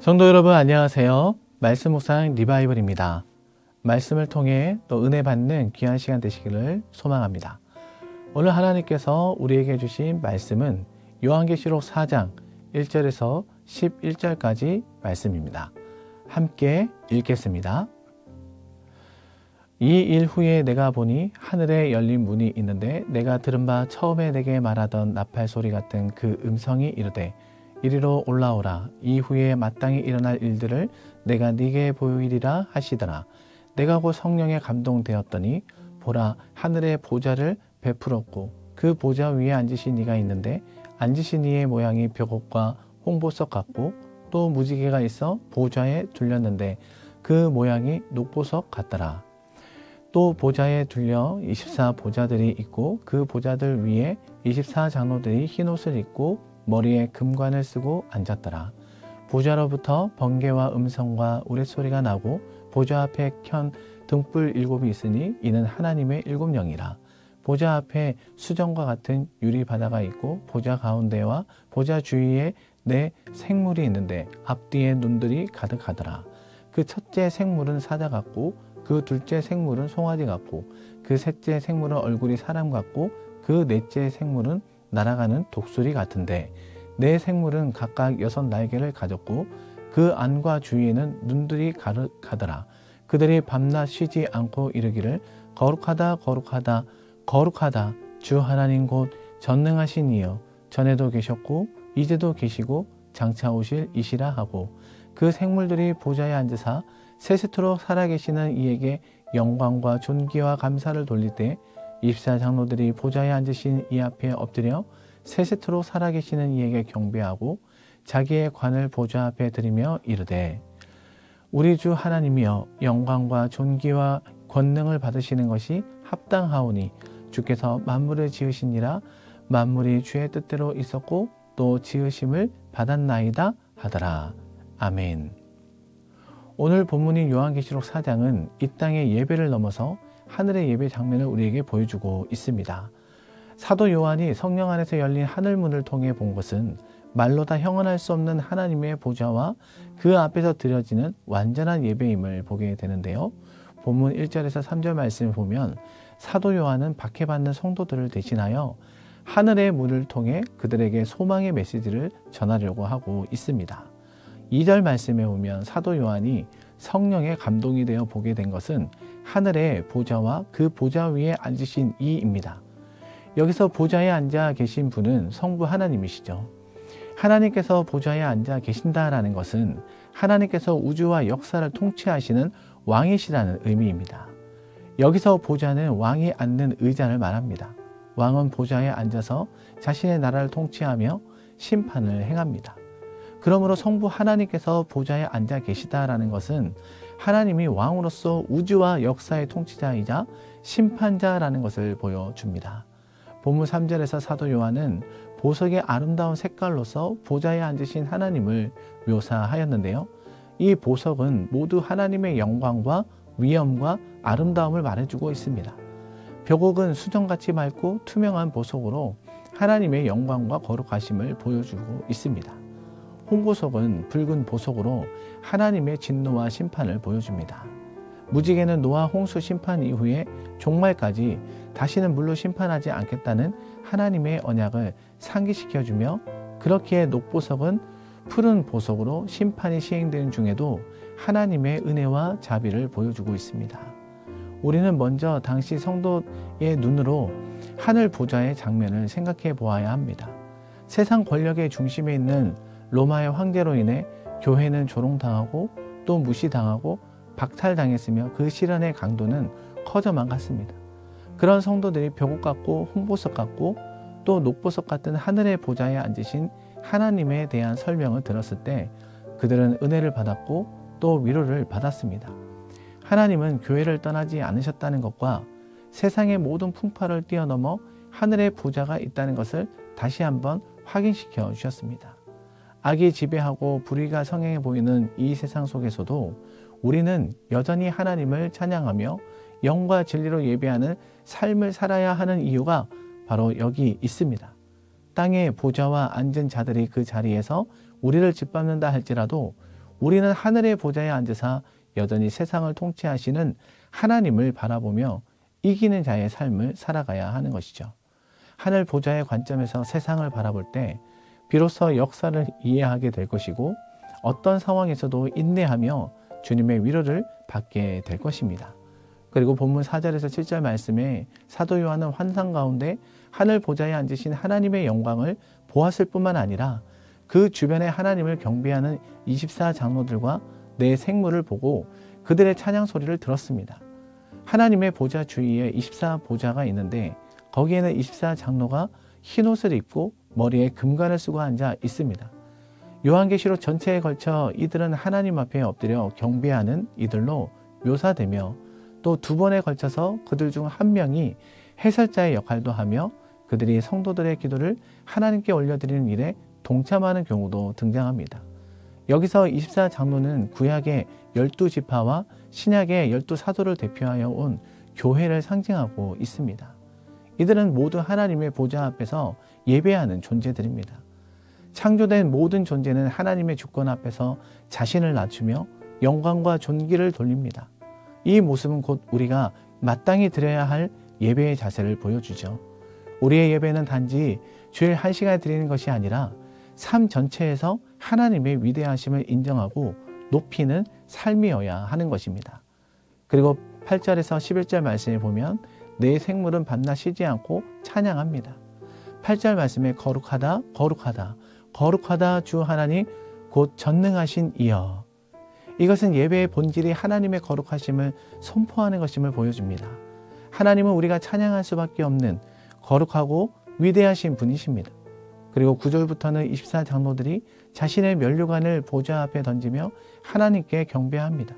성도 여러분 안녕하세요. 말씀 묵상 리바이벌입니다. 말씀을 통해 또 은혜 받는 귀한 시간 되시기를 소망합니다. 오늘 하나님께서 우리에게 주신 말씀은 요한계시록 4장 1절에서 11절까지 말씀입니다. 함께 읽겠습니다. 이 일 후에 내가 보니 하늘에 열린 문이 있는데 내가 들은 바 처음에 내게 말하던 나팔 소리 같은 그 음성이 이르되 이리로 올라오라. 이후에 마땅히 일어날 일들을 내가 네게 보이리라 하시더라. 내가 곧 성령에 감동되었더니 보라, 하늘의 보좌를 베풀었고 그 보좌 위에 앉으신 이가 있는데 앉으신 이의 모양이 벽옥과 홍보석 같고 또 무지개가 있어 보좌에 둘렸는데 그 모양이 녹보석 같더라. 또 보좌에 둘려 24 보좌들이 있고 그 보좌들 위에 24 장로들이 흰옷을 입고 머리에 금관을 쓰고 앉았더라. 보좌로부터 번개와 음성과 우레소리가 나고 보좌 앞에 켠 등불 7이 있으니 이는 하나님의 7영이라. 보좌 앞에 수정과 같은 유리바다가 있고 보좌 가운데와 보좌 주위에 네 생물이 있는데 앞뒤에 눈들이 가득하더라. 그 첫째 생물은 사자 같고 그 둘째 생물은 송아지 같고 그 셋째 생물은 얼굴이 사람 같고 그 넷째 생물은 날아가는 독수리 같은데 네 생물은 각각 6 날개를 가졌고 그 안과 주위에는 눈들이 가득하더라. 그들이 밤낮 쉬지 않고 이르기를 거룩하다 거룩하다 거룩하다 주 하나님 곧 전능하신 이여 전에도 계셨고 이제도 계시고 장차 오실 이시라 하고 그 생물들이 보좌에 앉으사 세세토록 살아계시는 이에게 영광과 존귀와 감사를 돌릴 때 24 장로들이 보좌에 앉으신 이 앞에 엎드려 세세토록 살아계시는 이에게 경배하고 자기의 관을 보좌 앞에 드리며 이르되 우리 주 하나님이여 영광과 존귀와 권능을 받으시는 것이 합당하오니 주께서 만물을 지으시니라. 만물이 주의 뜻대로 있었고 또 지으심을 받았나이다 하더라. 아멘. 오늘 본문인 요한계시록 4장은 이 땅의 예배를 넘어서 하늘의 예배 장면을 우리에게 보여주고 있습니다. 사도 요한이 성령 안에서 열린 하늘문을 통해 본 것은 말로 다 형언할 수 없는 하나님의 보좌와 그 앞에서 드려지는 완전한 예배임을 보게 되는데요. 본문 1절에서 3절 말씀을 보면 사도 요한은 박해받는 성도들을 대신하여 하늘의 문을 통해 그들에게 소망의 메시지를 전하려고 하고 있습니다. 2절 말씀에 보면 사도 요한이 성령의 감동이 되어 보게 된 것은 하늘의 보좌와 그 보좌 위에 앉으신 이입니다. 여기서 보좌에 앉아 계신 분은 성부 하나님이시죠. 하나님께서 보좌에 앉아 계신다라는 것은 하나님께서 우주와 역사를 통치하시는 왕이시라는 의미입니다. 여기서 보좌는 왕이 앉는 의자를 말합니다. 왕은 보좌에 앉아서 자신의 나라를 통치하며 심판을 행합니다. 그러므로 성부 하나님께서 보좌에 앉아 계시다라는 것은 하나님이 왕으로서 우주와 역사의 통치자이자 심판자라는 것을 보여줍니다. 본문 3절에서 사도 요한은 보석의 아름다운 색깔로서 보좌에 앉으신 하나님을 묘사하였는데요. 이 보석은 모두 하나님의 영광과 위엄과 아름다움을 말해주고 있습니다. 벽옥은 수정같이 맑고 투명한 보석으로 하나님의 영광과 거룩하심을 보여주고 있습니다. 홍보석은 붉은 보석으로 하나님의 진노와 심판을 보여줍니다. 무지개는 노아 홍수 심판 이후에 종말까지 다시는 물로 심판하지 않겠다는 하나님의 언약을 상기시켜주며 그렇기에 녹보석은 푸른 보석으로 심판이 시행되는 중에도 하나님의 은혜와 자비를 보여주고 있습니다. 우리는 먼저 당시 성도의 눈으로 하늘 보좌의 장면을 생각해 보아야 합니다. 세상 권력의 중심에 있는 로마의 황제로 인해 교회는 조롱당하고 또 무시당하고 박탈당했으며 그 시련의 강도는 커져만 갔습니다. 그런 성도들이 벽옥 같고 홍보석 같고 또 녹보석 같은 하늘의 보좌에 앉으신 하나님에 대한 설명을 들었을 때 그들은 은혜를 받았고 또 위로를 받았습니다. 하나님은 교회를 떠나지 않으셨다는 것과 세상의 모든 풍파를 뛰어넘어 하늘의 보좌가 있다는 것을 다시 한번 확인시켜 주셨습니다. 악이 지배하고 불의가 성행해 보이는 이 세상 속에서도 우리는 여전히 하나님을 찬양하며 영과 진리로 예배하는 삶을 살아야 하는 이유가 바로 여기 있습니다. 땅에 보좌와 앉은 자들이 그 자리에서 우리를 짓밟는다 할지라도 우리는 하늘의 보좌에 앉으사 여전히 세상을 통치하시는 하나님을 바라보며 이기는 자의 삶을 살아가야 하는 것이죠. 하늘 보좌의 관점에서 세상을 바라볼 때 비로소 역사를 이해하게 될 것이고 어떤 상황에서도 인내하며 주님의 위로를 받게 될 것입니다. 그리고 본문 4절에서 7절 말씀에 사도 요한은 환상 가운데 하늘 보좌에 앉으신 하나님의 영광을 보았을 뿐만 아니라 그 주변에 하나님을 경배하는 24장로들과 네 생물을 보고 그들의 찬양 소리를 들었습니다. 하나님의 보좌 주위에 24보좌가 있는데 거기에는 24장로가 흰옷을 입고 머리에 금관을 쓰고 앉아 있습니다. 요한계시록 전체에 걸쳐 이들은 하나님 앞에 엎드려 경배하는 이들로 묘사되며 또 두 번에 걸쳐서 그들 중 한 명이 해설자의 역할도 하며 그들이 성도들의 기도를 하나님께 올려드리는 일에 동참하는 경우도 등장합니다. 여기서 24장로는 구약의 12지파와 신약의 12사도를 대표하여 온 교회를 상징하고 있습니다. 이들은 모두 하나님의 보좌 앞에서 예배하는 존재들입니다. 창조된 모든 존재는 하나님의 주권 앞에서 자신을 낮추며 영광과 존귀를 돌립니다. 이 모습은 곧 우리가 마땅히 드려야 할 예배의 자세를 보여주죠. 우리의 예배는 단지 주일 1시간에 드리는 것이 아니라 삶 전체에서 하나님의 위대하심을 인정하고 높이는 삶이어야 하는 것입니다. 그리고 8절에서 11절 말씀에 보면 내 생물은 밤낮 쉬지 않고 찬양합니다. 8절 말씀에 거룩하다 거룩하다 거룩하다 주 하나님 곧 전능하신 이여. 이것은 예배의 본질이 하나님의 거룩하심을 선포하는 것임을 보여줍니다. 하나님은 우리가 찬양할 수밖에 없는 거룩하고 위대하신 분이십니다. 그리고 9절부터는 24장로들이 자신의 면류관을 보좌 앞에 던지며 하나님께 경배합니다.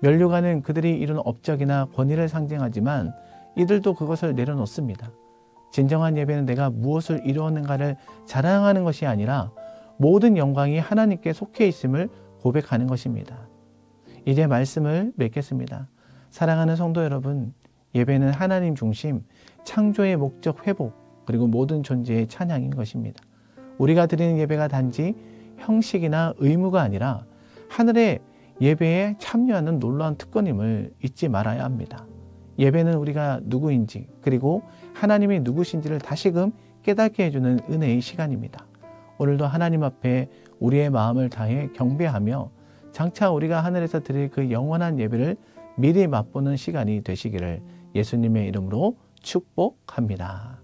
면류관은 그들이 이룬 업적이나 권위를 상징하지만 이들도 그것을 내려놓습니다. 진정한 예배는 내가 무엇을 이루었는가를 자랑하는 것이 아니라 모든 영광이 하나님께 속해 있음을 고백하는 것입니다. 이제 말씀을 맺겠습니다. 사랑하는 성도 여러분, 예배는 하나님 중심, 창조의 목적 회복, 그리고 모든 존재의 찬양인 것입니다. 우리가 드리는 예배가 단지 형식이나 의무가 아니라 하늘의 예배에 참여하는 놀라운 특권임을 잊지 말아야 합니다. 예배는 우리가 누구인지 그리고 하나님이 누구신지를 다시금 깨닫게 해주는 은혜의 시간입니다. 오늘도 하나님 앞에 우리의 마음을 다해 경배하며 장차 우리가 하늘에서 드릴 그 영원한 예배를 미리 맛보는 시간이 되시기를 예수님의 이름으로 축복합니다.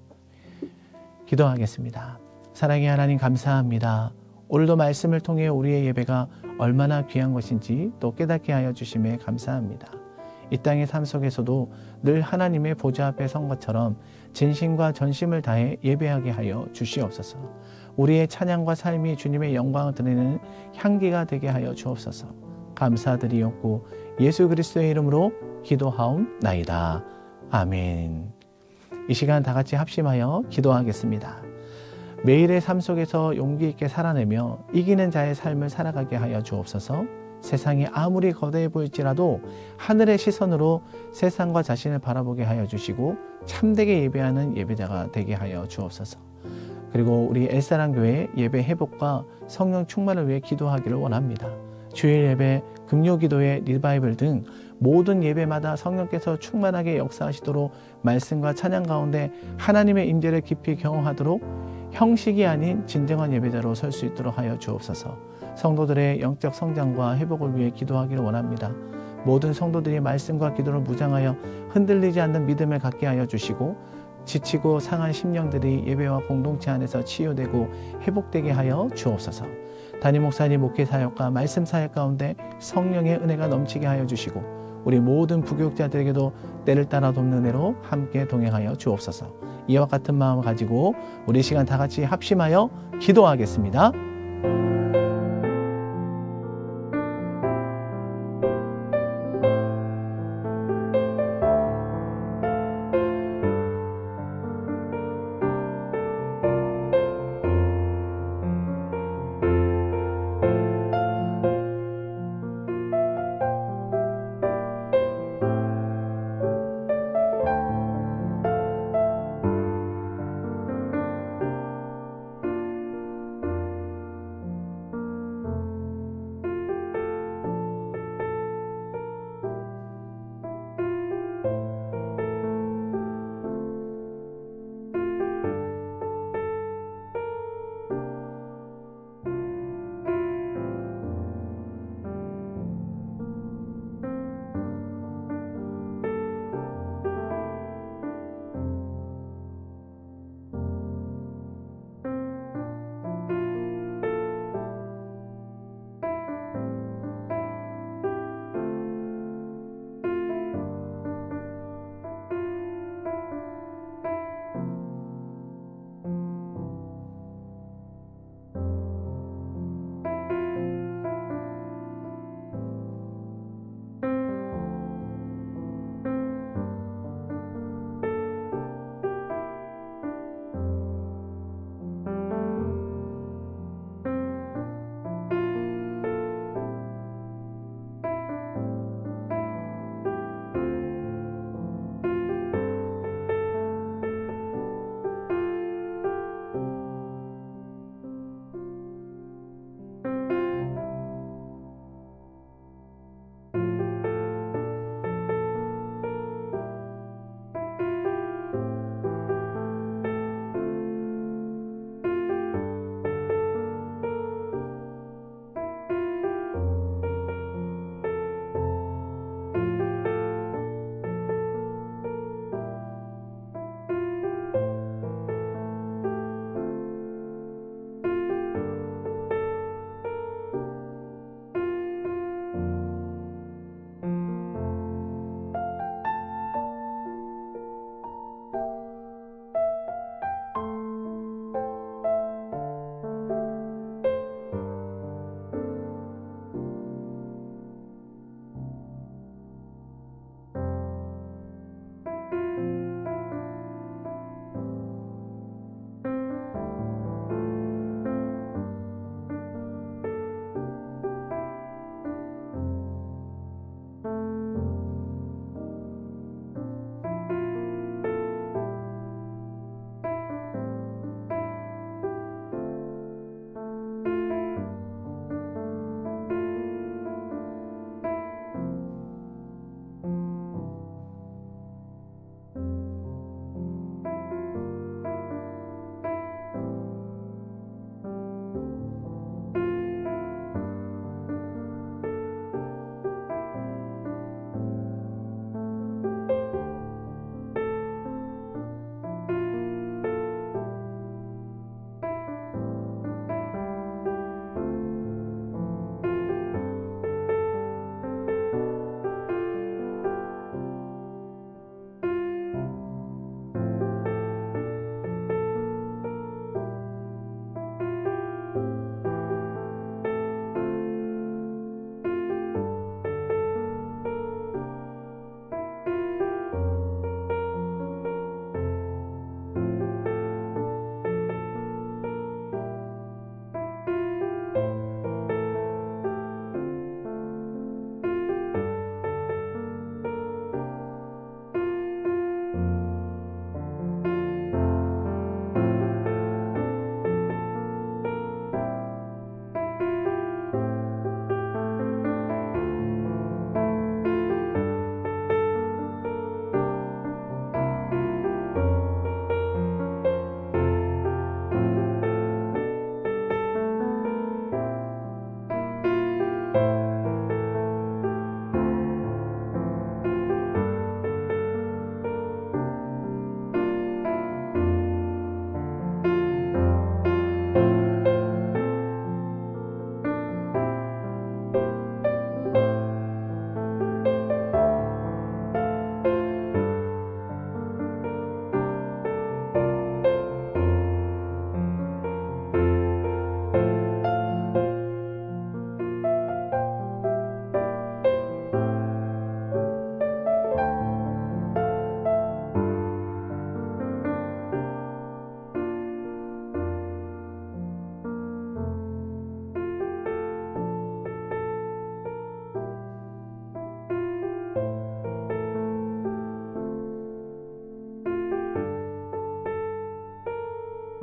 기도하겠습니다. 사랑의 하나님 감사합니다. 오늘도 말씀을 통해 우리의 예배가 얼마나 귀한 것인지 또 깨닫게 하여 주심에 감사합니다. 이 땅의 삶 속에서도 늘 하나님의 보좌 앞에 선 것처럼 진심과 전심을 다해 예배하게 하여 주시옵소서. 우리의 찬양과 삶이 주님의 영광을 드리는 향기가 되게 하여 주옵소서. 감사드리옵고 예수 그리스도의 이름으로 기도하옵나이다. 아멘. 이 시간 다 같이 합심하여 기도하겠습니다. 매일의 삶 속에서 용기 있게 살아내며 이기는 자의 삶을 살아가게 하여 주옵소서. 세상이 아무리 거대해 보일지라도 하늘의 시선으로 세상과 자신을 바라보게 하여 주시고 참되게 예배하는 예배자가 되게 하여 주옵소서. 그리고 우리 엘사랑교회 예배 회복과 성령 충만을 위해 기도하기를 원합니다. 주일 예배, 금요 기도회, 리바이벌 등 모든 예배마다 성령께서 충만하게 역사하시도록 말씀과 찬양 가운데 하나님의 임재를 깊이 경험하도록 형식이 아닌 진정한 예배자로 설 수 있도록 하여 주옵소서. 성도들의 영적 성장과 회복을 위해 기도하기를 원합니다. 모든 성도들이 말씀과 기도를 무장하여 흔들리지 않는 믿음을 갖게 하여 주시고 지치고 상한 심령들이 예배와 공동체 안에서 치유되고 회복되게 하여 주옵소서. 담임 목사님 목회 사역과 말씀 사역 가운데 성령의 은혜가 넘치게 하여 주시고 우리 모든 부교육자들에게도 때를 따라 돕는 은혜로 함께 동행하여 주옵소서. 이와 같은 마음을 가지고 우리 시간 다 같이 합심하여 기도하겠습니다.